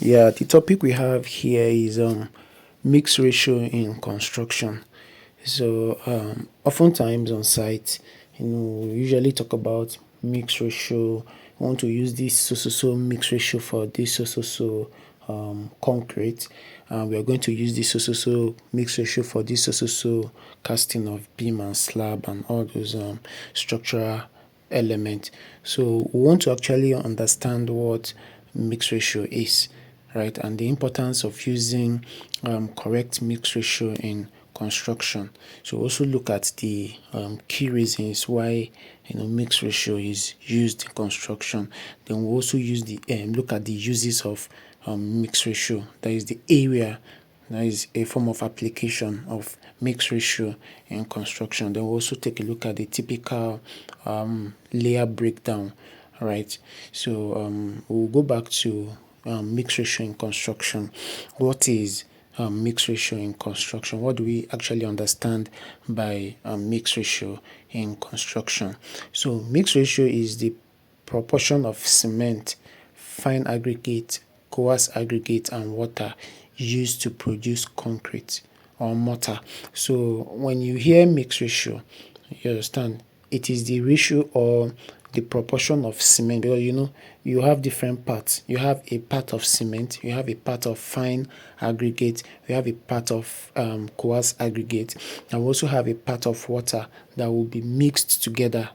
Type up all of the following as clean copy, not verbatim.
Yeah, the topic we have here is mixed ratio in construction. So oftentimes on site, we usually talk about mixed ratio. We want to use this so mixed ratio for this so concrete. We are going to use this so mixed ratio for this so casting of beam and slab and all those structural element. So we want to actually understand what mix ratio is, right, and the importance of using correct mix ratio in construction. So also look at the key reasons why mix ratio is used in construction. Then we'll also use the look at the uses of mix ratio. That is the area, that is a form of application of mix ratio in construction. Then we'll also take a look at the typical layer breakdown, right? So we'll go back to mix ratio in construction. What is mix ratio in construction? What do we actually understand by mix ratio in construction? So mix ratio is the proportion of cement, fine aggregate, coarse aggregate, and water used to produce concrete or mortar. So when you hear mix ratio, you understand it is the ratio or the proportion of cement, because you have different parts. You have a part of cement, you have a part of fine aggregate, you have a part of coarse aggregate, and we also have a part of water that will be mixed together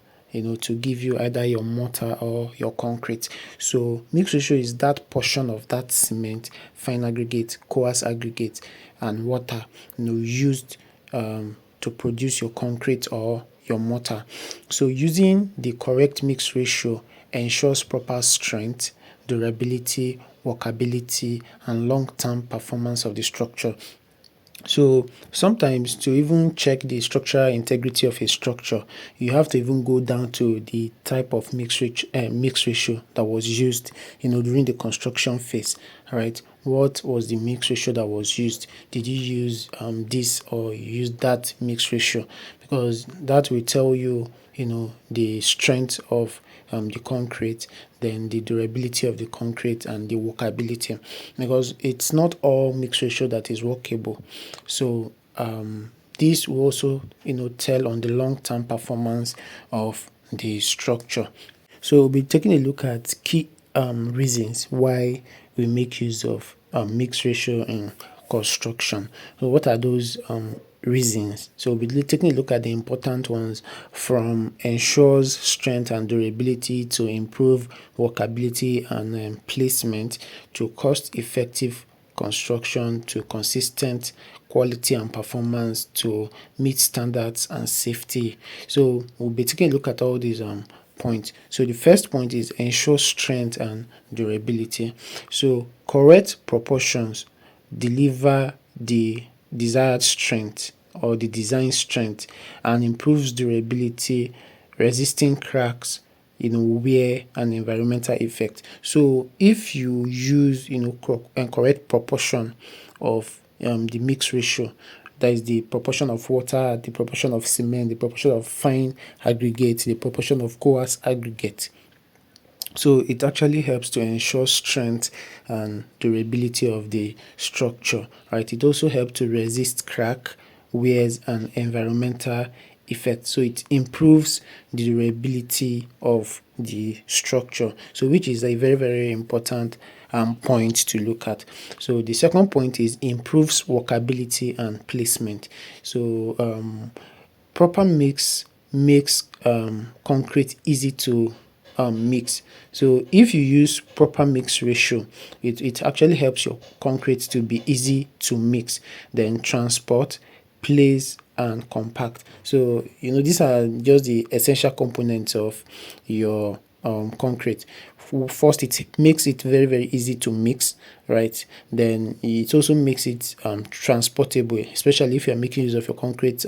to give you either your mortar or your concrete. So mix ratio is that portion of that cement, fine aggregate, coarse aggregate, and water used to produce your concrete or your mortar. So using the correct mix ratio ensures proper strength, durability, workability, and long-term performance of the structure. So sometimes to even check the structural integrity of a structure, you have to even go down to the type of mix ratio that was used, during the construction phase. Right? What was the mix ratio that was used? Did you use this or use that mix ratio? Because that will tell you, the strength of the concrete, then the durability of the concrete and the workability, because it's not all mix ratio that is workable. So this will also tell on the long-term performance of the structure. So we'll be taking a look at key reasons why we make use of mix ratio in construction. So what are those reasons? So we'll be taking a look at the important ones, from ensures strength and durability to improve workability and placement, to cost-effective construction, to consistent quality and performance, to meet standards and safety. So we'll be taking a look at all these points. So the first point is ensure strength and durability. So correct proportions deliver the desired strength or the design strength and improves durability, resisting cracks, wear and environmental effect. So if you use correct proportion of the mix ratio, that is the proportion of water, the proportion of cement, the proportion of fine aggregate, the proportion of coarse aggregate. So it actually helps to ensure strength and durability of the structure, right? It also helps to resist crack, wears, and environmental effects. So it improves the durability of the structure. So which is a very, very important point to look at. So the second point is improves workability and placement. So proper mix makes concrete easy to mix. So if you use proper mix ratio, it actually helps your concrete to be easy to mix, then transport, place, and compact. So these are just the essential components of your concrete. First, it makes it very, very easy to mix, right? Then it also makes it transportable, especially if you're making use of your concrete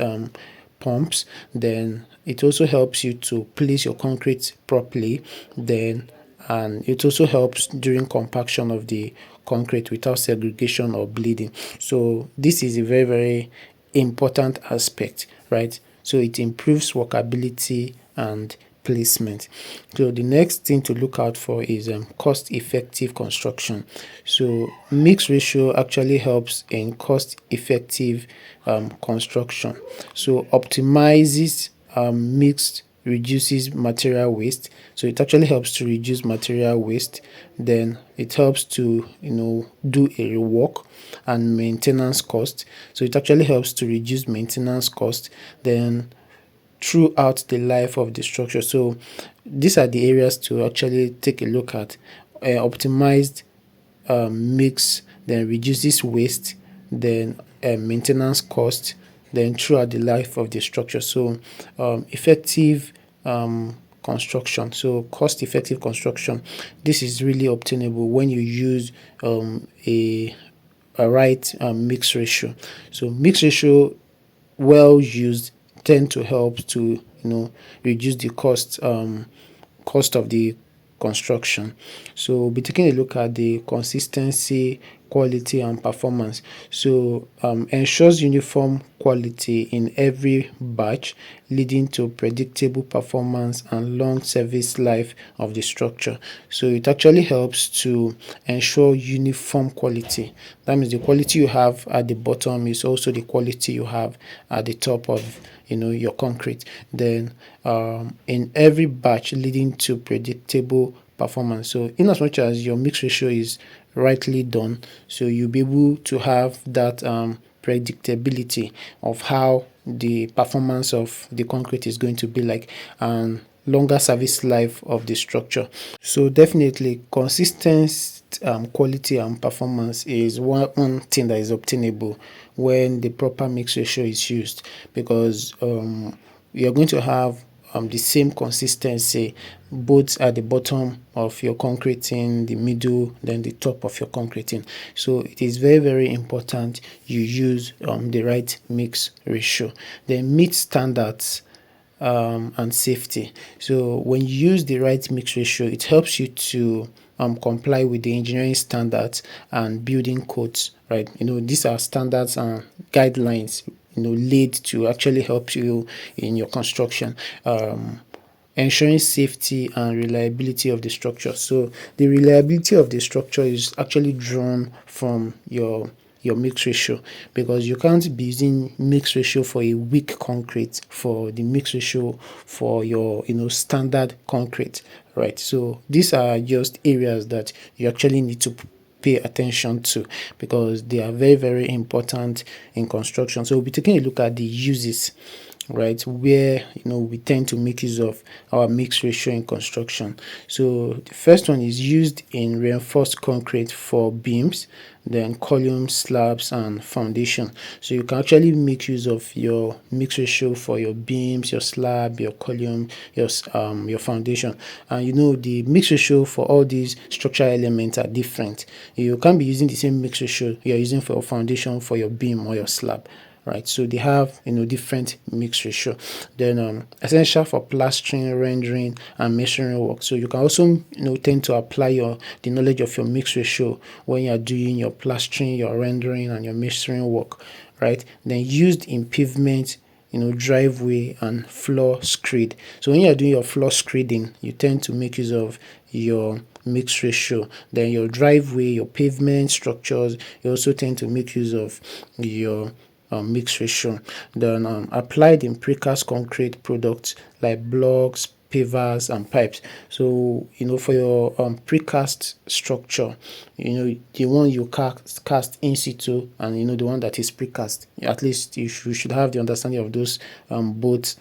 pumps. Then it also helps you to place your concrete properly. Then and it also helps during compaction of the concrete without segregation or bleeding. So this is a very, very important aspect, right? So it improves workability and placement. So the next thing to look out for is cost effective construction. So mix ratio actually helps in cost effective construction. So optimizes mixed reduces material waste. So it actually helps to reduce material waste. Then it helps to do a rework and maintenance cost. So it actually helps to reduce maintenance cost. Then throughout the life of the structure. So these are the areas to actually take a look at. Optimized mix, then reduces waste, then maintenance cost, then throughout the life of the structure. So effective construction, so cost effective construction, this is really obtainable when you use a right mix ratio. So mix ratio well used tend to help to reduce the cost of the construction. So we'll be taking a look at the consistency, quality and performance. So ensures uniform quality in every batch, leading to predictable performance and long service life of the structure. So it actually helps to ensure uniform quality. That means the quality you have at the bottom is also the quality you have at the top of your concrete. Then in every batch, leading to predictable performance. So in as much as your mix ratio is rightly done, so you'll be able to have that predictability of how the performance of the concrete is going to be like, and longer service life of the structure. So definitely consistent quality and performance is one thing that is obtainable when the proper mix ratio is used, because you're going to have the same consistency both at the bottom of your concreting, the middle, then the top of your concreting. So it is very, very important you use the right mix ratio. Then meet standards and safety. So when you use the right mix ratio, it helps you to comply with the engineering standards and building codes, right? These are standards and guidelines, laid to actually help you in your construction. Ensuring safety and reliability of the structure. So the reliability of the structure is actually drawn from your mix ratio, because you can't be using mix ratio for a weak concrete for the mix ratio for your standard concrete, right? So these are just areas that you actually need to pay attention to, because they are very, very important in construction. So we'll be taking a look at the uses, right, where we tend to make use of our mix ratio in construction. So the first one is used in reinforced concrete for beams, then columns, slabs and foundation. So you can actually make use of your mix ratio for your beams, your slab, your column, your foundation. And the mix ratio for all these structural elements are different. You can't be using the same mix ratio you're using for your foundation, for your beam or your slab, right? So they have different mix ratio. Then essential for plastering, rendering and masonry work. So you can also tend to apply the knowledge of your mix ratio when you are doing your plastering, your rendering and your masonry work, right? Then used in pavement, driveway and floor screed. So when you are doing your floor screeding, you tend to make use of your mix ratio. Then your driveway, your pavement structures, you also tend to make use of your mix ratio. Then applied in precast concrete products like blocks, pavers and pipes. So for your precast structure, the one you cast in situ, and the one that is precast, at least you should have the understanding of those both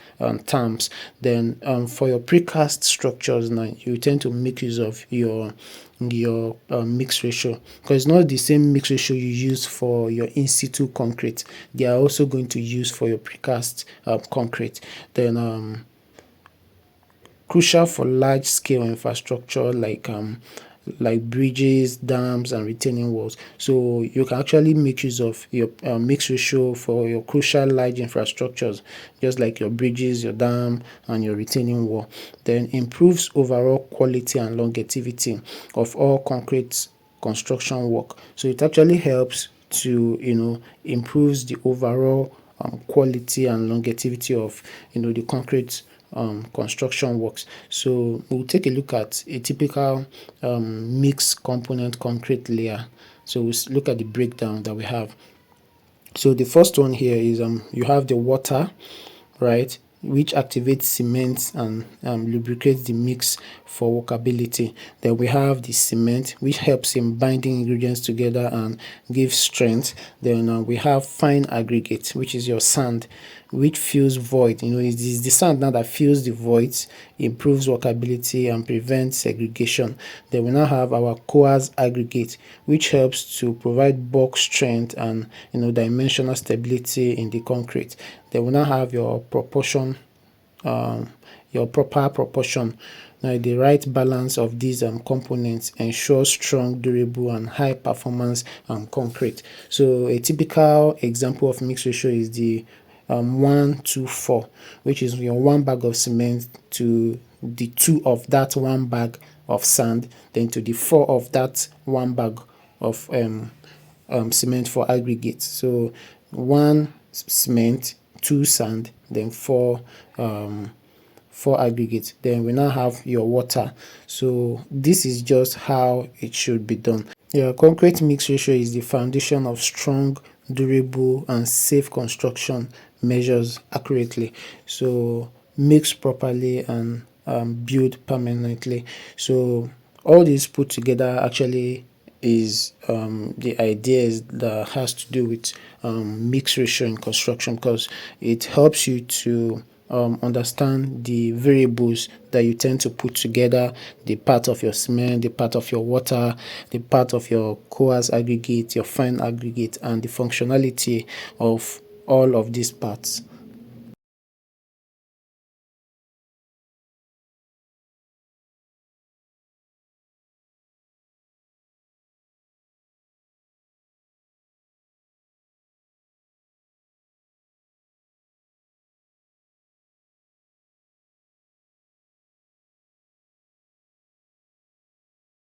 terms. Then for your precast structures now, you tend to make use of your mix ratio, because it's not the same mix ratio you use for your in situ concrete. They are also going to use for your precast concrete. Then crucial for large scale infrastructure like bridges, dams and retaining walls. So you can actually make use of your mix ratio for your crucial large infrastructures, just like your bridges, your dam and your retaining wall. Then improves overall quality and longevity of all concrete construction work. So it actually helps to improves the overall quality and longevity of the concrete construction works. So we'll take a look at a typical mixed component concrete layer. So we'll look at the breakdown that we have. So the first one here is you have the water, right, which activates cement and lubricates the mix for workability. Then we have the cement, which helps in binding ingredients together and gives strength. Then we have fine aggregate, which is your sand, which fills void. It is the sand now that fills the voids, improves workability and prevents segregation. Then we now have our coarse aggregate, which helps to provide bulk strength and dimensional stability in the concrete. Then we now have your proportion, your proper proportion. Now, the right balance of these components ensures strong, durable, and high performance concrete. So a typical example of mixed ratio is the 1:4, which is your 1 bag of cement to the 2 of that 1 bag of sand, then to the 4 of that 1 bag of cement for aggregate. So 1 cement, 2 sand, then 4 aggregate. Then we now have your water. So this is just how it should be done. Yeah, concrete mix ratio is the foundation of strong, durable, and safe construction measures accurately. So mix properly and build permanently. So all this put together actually is the ideas that has to do with mix ratio in construction, because it helps you to understand the variables that you tend to put together, the part of your cement, the part of your water, the part of your coarse aggregate, your fine aggregate, and the functionality of all of these parts.